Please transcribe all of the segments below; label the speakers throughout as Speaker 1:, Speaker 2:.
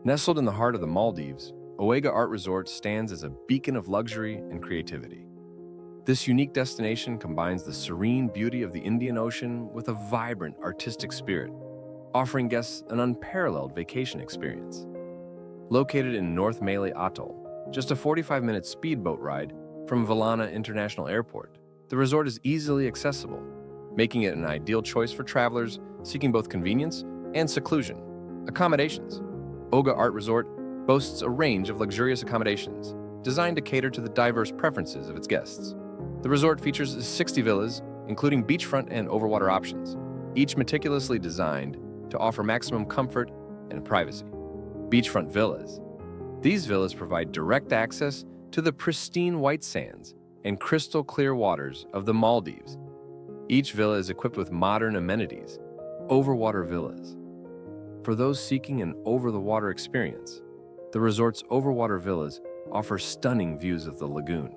Speaker 1: Nestled in the heart of the Maldives, Oaga Art Resort stands as a beacon of luxury and creativity. This unique destination combines the serene beauty of the Indian Ocean with a vibrant artistic spirit, offering guests an unparalleled vacation experience. Located in North Malay Atoll, just a 45-minute speedboat ride from Valana International Airport, the resort is easily accessible, making it an ideal choice for travelers seeking both convenience and seclusion. Accommodations. Oaga Art Resort boasts a range of luxurious accommodations designed to cater to the diverse preferences of its guests. The resort features 60 villas, including beachfront and overwater options, each meticulously designed to offer maximum comfort and privacy. Beachfront villas. These villas provide direct access to the pristine white sands and crystal clear waters of the Maldives. Each villa is equipped with modern amenities, overwater villas. For those seeking an over-the-water experience, the resort's overwater villas offer stunning views of the lagoon.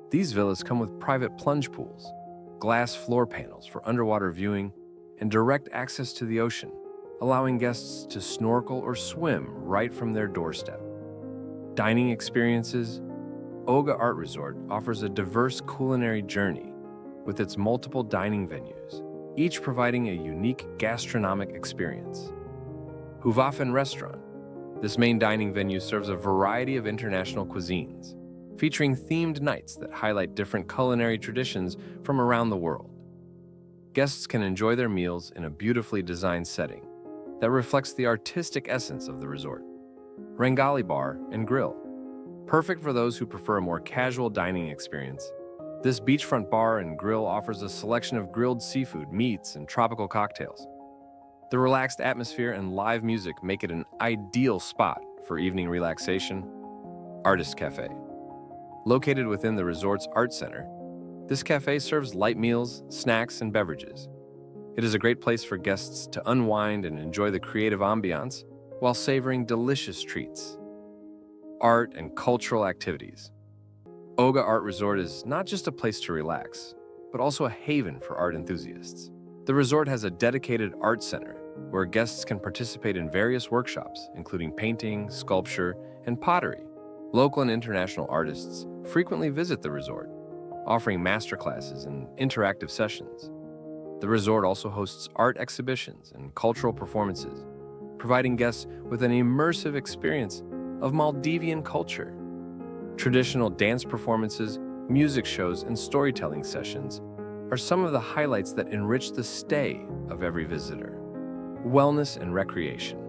Speaker 1: These villas come with private plunge pools, glass floor panels for underwater viewing, and direct access to the ocean, allowing guests to snorkel or swim right from their doorstep. Dining experiences. Oaga Art Resort offers a diverse culinary journey with its multiple dining venues, each providing a unique gastronomic experience. Huvafen Restaurant. This main dining venue serves a variety of international cuisines, featuring themed nights that highlight different culinary traditions from around the world. Guests can enjoy their meals in a beautifully designed setting that reflects the artistic essence of the resort. Rangali Bar and Grill. Perfect for those who prefer a more casual dining experience, this beachfront bar and grill offers a selection of grilled seafood, meats, and tropical cocktails. The relaxed atmosphere and live music make it an ideal spot for evening relaxation. Artist Cafe. Located within the resort's art center, this cafe serves light meals, snacks, and beverages. It is a great place for guests to unwind and enjoy the creative ambiance while savoring delicious treats. Art and cultural activities. Oaga Art Resort is not just a place to relax, but also a haven for art enthusiasts. The resort has a dedicated art center where guests can participate in various workshops, including painting, sculpture, and pottery. Local and international artists frequently visit the resort, offering masterclasses and interactive sessions. The resort also hosts art exhibitions and cultural performances, providing guests with an immersive experience of Maldivian culture. Traditional dance performances, music shows, and storytelling sessions are some of the highlights that enrich the stay of every visitor. Wellness and recreation.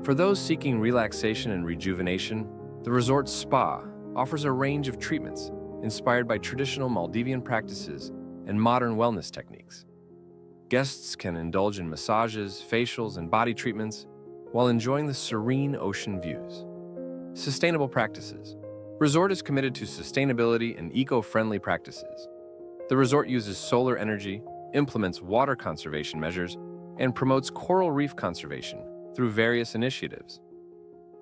Speaker 1: For those seeking relaxation and rejuvenation, the resort's spa offers a range of treatments inspired by traditional Maldivian practices and modern wellness techniques. Guests can indulge in massages, facials, and body treatments while enjoying the serene ocean views. Sustainable practices. Resort is committed to sustainability and eco-friendly practices. The resort uses solar energy, implements water conservation measures, and promotes coral reef conservation through various initiatives.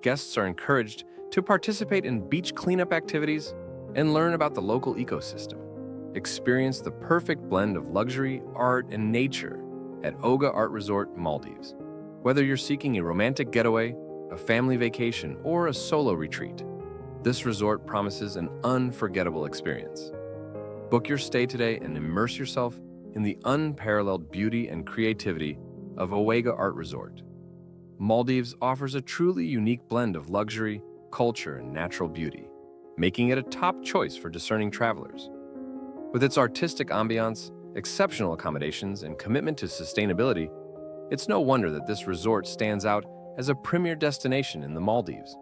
Speaker 1: Guests are encouraged to participate in beach cleanup activities and learn about the local ecosystem. Experience the perfect blend of luxury, art, and nature at Oaga Art Resort Maldives. Whether you're seeking a romantic getaway, a family vacation, or a solo retreat, this resort promises an unforgettable experience. Book your stay today and immerse yourself in the unparalleled beauty and creativity of Oaga Art Resort. Maldives offers a truly unique blend of luxury, culture, and natural beauty, making it a top choice for discerning travelers. With its artistic ambiance, exceptional accommodations, and commitment to sustainability, it's no wonder that this resort stands out as a premier destination in the Maldives.